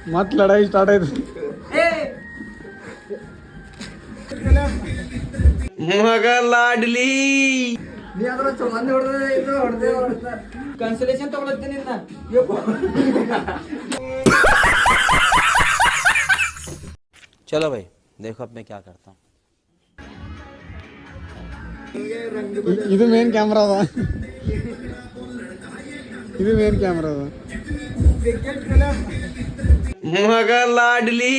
मत लड़ाई स्टार्ट है मग लाडली ನೀ ಅದ್ರ ಚೊಂದ್ ಹೊಡೆದ ಇದು ಹೊಡೆದ ಕನ್ಸಲೇಷನ್ ತಗೊಳತ್ತೀನಿ ನಿನ್ನ चलो भाई देखो अब मैं क्या करता हूँ ಇದು ಮೇನ್ ಕ್ಯಾಮ್ರಾ ಅದ ಇದು ಮೇನ್ ಕ್ಯಾಮ್ರಾ ಅದ मग लाडली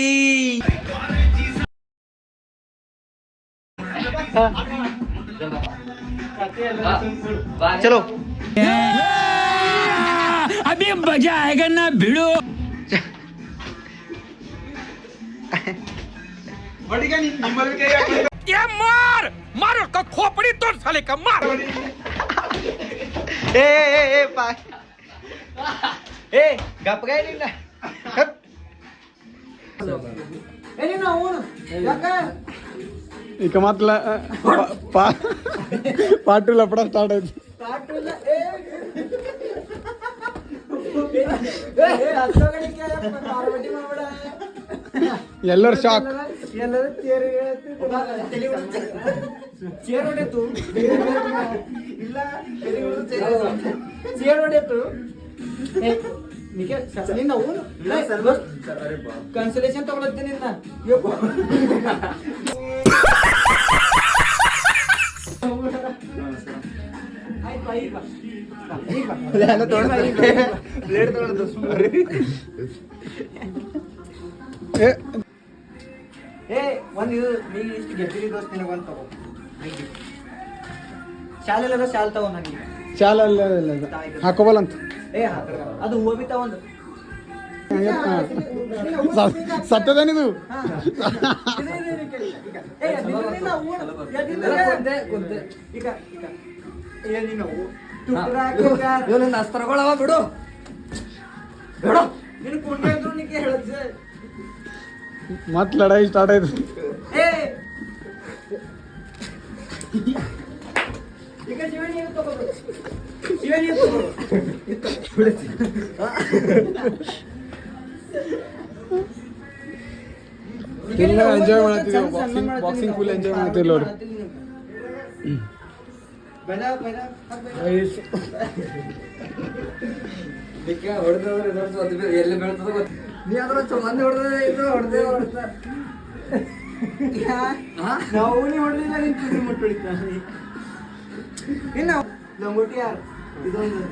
चलो अभी मजा आएगा ना भिड़ो ये मार मार उसका खोपड़ी तोड़ साले का मार ए गप गए नहीं ना ಏನೇನು ಅವನು ಯಾಕ ಈಗ ಮತ್ಲ ಪಾಟು ಲಪಡ ಸ್ಟಾರ್ಟ್ ಆಯ್ತು ಕಾಟುಲ್ಲ ಹತ್ತೋಗಣಿಕೆ ಮಾರಬಟ್ಟಿ ಮಾಡ್ಬೇಡ ಎಲ್ಲರೂ ಶಾಕ್ ಎಲ್ಲರೂ ಚೇರ್ ಹೊಡೆತು ಇಲ್ಲ ಚೇರ್ ಹೊಡೆತು ನಿನ್ನ ಕನ್ಸಲೇಷನ್ ತಗೊಳತ್ತೀನಿ ನಿನ್ನ ಏ ಒಂದು ಇದು ನೀ ಇಷ್ಟು ಗೆದ್ದಿರಿ ದೋಸ್ತ ನಿನಗೊಂದು ತಗೋ ಶಾಲೆಲ್ಲ ಶಾಲೆ ತಗೋ ನನಗೆ ಚಾಲ ಹಾಕೋಬಲ್ಲಂತ ಏ ಅದು ಹೂವು ಬಿ ತಗೊಂಡು ಸತ್ಯದೇನಿದು ಅಸ್ತ್ರಗಳವ ಬಿಡು ಬಿಡು ನಿನ್ ಕುಂಡೆ ಇದ್ರು ನಿಕ್ಕೆ ಹೇಳದ್ದೆ ಮತ್ ಲಡಾಯಿ ಸ್ಟಾರ್ಟ್ ಆಯ್ತು ಏ ಈಗ ಶಿವನಿ ತಗೋದು ಶಿವನಿ ತಗೋದು ಎಲ್ಲ ಎಂಜಾಯ್ ಮಾಡ್ತಿದ್ದೀವಿ ಬಾಕ್ಸಿಂಗ್ ಫುಲ್ ಎಂಜಾಯ್ ಮಾಡ್ತಿಲ್ಲ ನೋಡಿ ಎಲ್ಲಿ ಬೀಳ್ತದ ಗೊತ್ತ ನೀ ಅದ್ರ ಚೊಂದ್ ಹೊಡೆದ ಇದು ಹೊಡೆದ ನಾವು ನೀ ಹೊಡೆದಿಲ್ಲ ನಿನ್ ಚುರಿ ಮುಟ್ಟುಳಿತ ಇನ್ನು ಲಂಗೋಟಿ ಯಾರು ಇದೊಂದು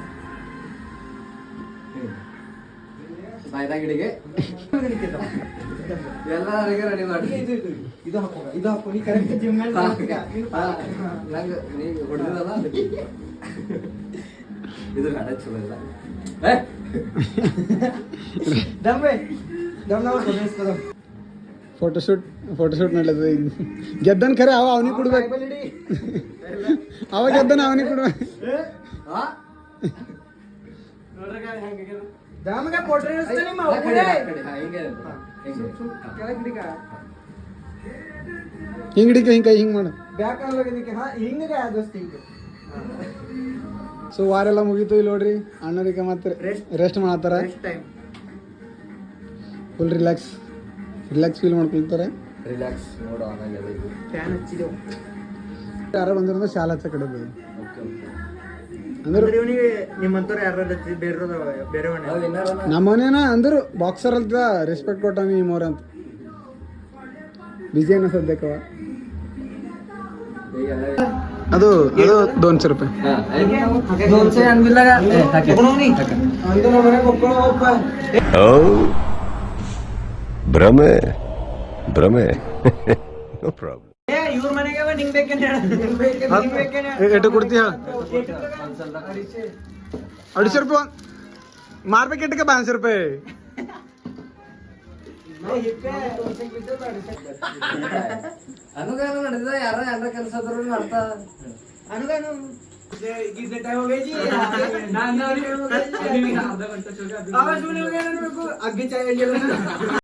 ಬಾಯ್ದಾಗಿಡಿಗೆ ಎಲ್ಲರಿಗೆ ರೆಡಿ ಮಾಡಿ ಇದು ಹಾಕೋ ನೀ ಕರೆಕ್ಟ್ ಜಿಮ್ ನಂಗೆ ನೀ ಹೊಡೆದಿಲ್ಲ ಇದು ಬೇಡ ಚಲೋ ಇಲ್ಲ ಫೋಟೋಶೂಟ್ ನಡೀತದೆ ಗೆದ್ದನ್ ಖರೆ ಅವ ಅವನಿಗೆ ಕೊಡ್ಬೇಕು ಅವ ಗೆದ್ದನ ಅವನಿಗೆ ಕೊಡ್ಬೇಕು ದಾಮಗ ಪೋಟ್ರೆ ನಿಮ್ಮ ಹಿಂಗಡಿಕೆ ಹಿಂಗೆ ಹಿಂಗೆ ಮಾಡು ಬ್ಯಾಕ್ ಅಲ್ಲೋಗಿದ್ದಕ್ಕೆ ಹಿಂಗೆ ಆದಷ್ಟು ಹಿಂಗೆ ಸೊ ವಾರೆಲ್ಲ ಮುಗೀತು ಇಲ್ಲಿ ನೋಡ್ರಿ ಅಣ್ಣರಿಗೆ ಮತ್ತೆ ರೆಸ್ಟ್ ಮಾಡತ್ತಾರ ಫುಲ್ ರಿಲ್ಯಾಕ್ಸ್ ಫೀಲ್ ಮಾಡ್ಕೊಳ್ತಾರೆ ರಿಲ್ಯಾಕ್ಸ್ ನೋಡು ಫ್ಯಾನ್ ಹಚ್ಚಿದೆವು ಯಾರು ಬಂದಿರೋ ಶಾಲೆ ಹಚ್ಚ ಕಡೆ ಬೇಕು ಅಂದ್ರೆ ಇವನಿಗೆ ನಿಮ್ಮಂತವ್ರು ಯಾರು ಬೇರೆ ನಮ್ಮನೇನ ಅಂದ್ರು ಬಾಕ್ಸರ್ ಅಂತ ರೆಸ್ಪೆಕ್ಟ್ ಕೊಟ್ಟ ಈ ಮೋರ್ ಅಂತ ಬಿಜಿ ಅನ್ನ ಸದ್ಯಕ್ಕವ ಅದು 200 ರೂಪಾಯಿ ಭ್ರಮೆ ನೋ ಪ್ರಾಬ್ಲಮ್ ಇವ್ರ ಮನೆಗೆ ನಿಂಗ್ ಬೇಕೇನು ಎಷ್ಟು ಕೊಡ್ತೀಯ 250 ರೂಪಾಯಿ ಮಾರ್ಬೇಕು ಎಟ್ಟಕ್ಕೆ 500 ರೂಪಾಯಿ ಅನುಗಾನ ನಡೆದ ಯಾರ ಎಲ್ಲ ಕೆಲಸ ಆದ್ರೂ ಮಾಡ್ತಾ ಅನುಗಾನ ಅಗ್ಗಿ ಚಾಯ್